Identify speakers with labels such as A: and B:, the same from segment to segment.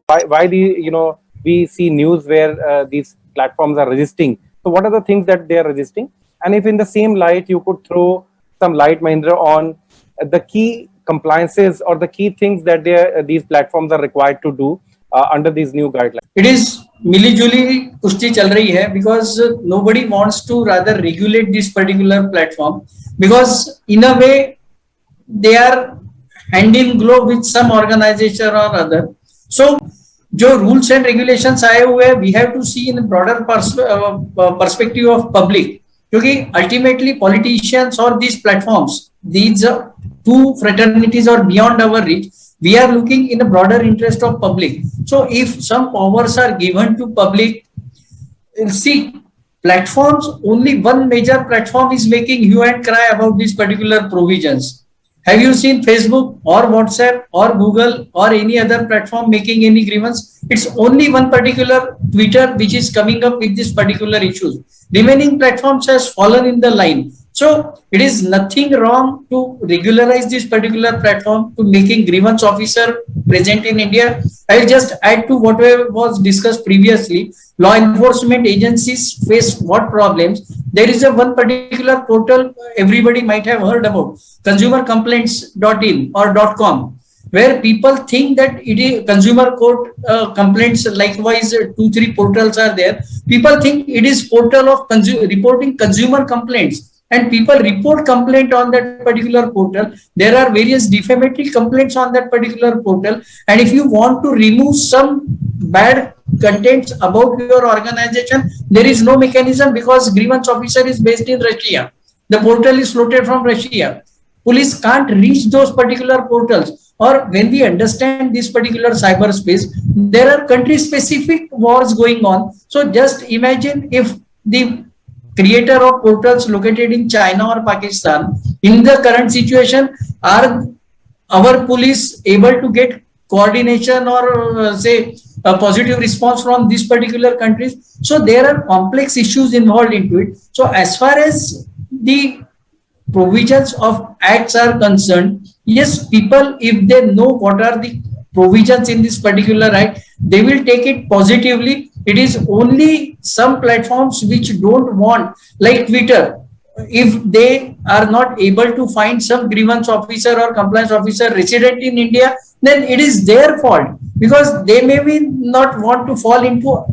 A: why we see news where these platforms are resisting. So what are the things that they are resisting? And if in the same light you could throw some light, Mahindra, on the key compliances or the key things that these platforms are required to do under these new guidelines.
B: It is मिली-जुली कुश्ती चल रही है because nobody wants to rather regulate this particular platform because in a way they are hand in glove with some organization or other. So जो rules and regulations आए हुए we have to see in broader perspective of public क्योंकि ultimately politicians or these platforms, these two fraternities are beyond our reach. We are looking in a broader interest of public. So if some powers are given to public, see, platforms, only one major platform is making hue and cry about these particular provisions. Have you seen Facebook or WhatsApp or Google or any other platform making any grievance? It's only one particular Twitter which is coming up with this particular issues. Remaining platforms has fallen in the line. So it is nothing wrong to regularize this particular platform to making grievance officer present in India. I will just add to whatever was discussed previously. Law enforcement agencies face what problems? There is a one particular portal everybody might have heard about, consumercomplaints.in or .com, where people think that it is consumer court complaints. Likewise, 2-3 portals are there. People think it is portal of reporting consumer complaints. And people report complaint on that particular portal. There are various defamatory complaints on that particular portal. And if you want to remove some bad contents about your organization, there is no mechanism because grievance officer is based in Russia. The portal is floated from Russia. Police can't reach those particular portals. Or when we understand this particular cyberspace, there are country-specific wars going on. So just imagine if the creator of portals located in China or Pakistan, in the current situation, are our police able to get coordination or say a positive response from these particular countries? So there are complex issues involved into it. So as far as the provisions of acts are concerned, yes, people, if they know what are the provisions in this particular act, they will take it positively. It is only some platforms which don't want, like Twitter, if they are not able to find some grievance officer or compliance officer resident in India, then it is their fault because they may be not want to fall into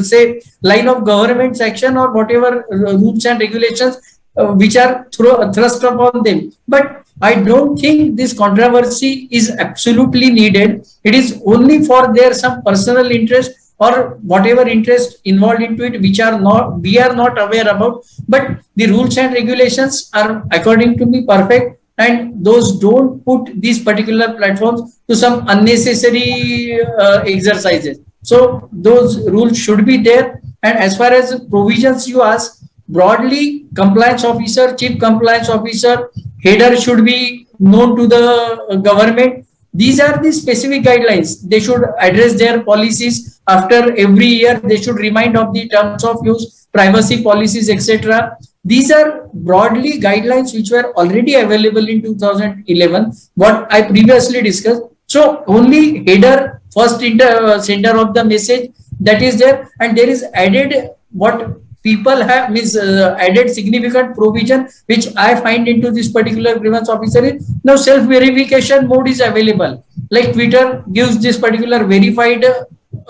B: say line of government action or whatever rules and regulations which are thrust upon them. But I don't think this controversy is absolutely needed. It is only for their some personal interest or whatever interest involved into it, which are not we are not aware about. But the rules and regulations are, according to me, perfect, and those don't put these particular platforms to some unnecessary exercises. So those rules should be there. And as far as provisions you ask, broadly, compliance officer, chief compliance officer, header should be known to the government. These are the specific guidelines. They should address their policies after every year. They should remind of the terms of use, privacy policies, etc. These are broadly guidelines which were already available in 2011, what I previously discussed. So only header, first sender of the message, that is there, and there is added what people have added significant provision which I find into this particular grievance officer is now self-verification mode is available. Like Twitter gives this particular verified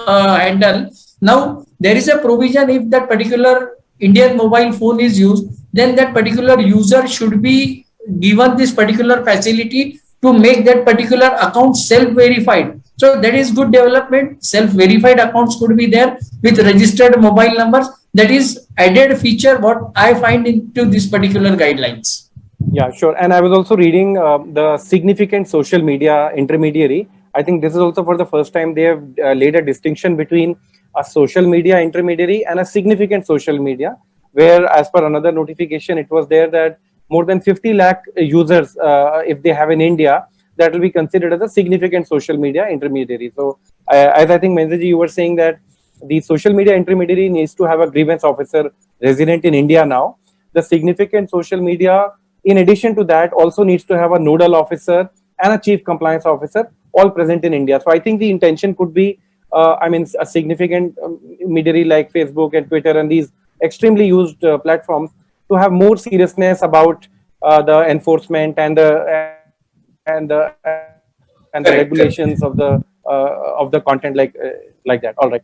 B: handle. Now there is a provision, if that particular Indian mobile phone is used, then that particular user should be given this particular facility to make that particular account self-verified. So that is good development. Self-verified accounts could be there with registered mobile numbers. That is added feature what I find into this particular guidelines.
A: Yeah, sure. And I was also reading the significant social media intermediary. I think this is also for the first time they have laid a distinction between a social media intermediary and a significant social media, where as per another notification, it was there that more than 50 lakh users, if they have in India, that will be considered as a significant social media intermediary. So as I think Menzaji, you were saying that the social media intermediary needs to have a grievance officer resident in India now. The significant social media, in addition to that, also needs to have a nodal officer and a chief compliance officer all present in India. So I think the intention could be, I mean, a significant intermediary like Facebook and Twitter and these extremely used platforms to have more seriousness about the enforcement and the regulations
B: Correct, correct.
A: of the content like that. All right.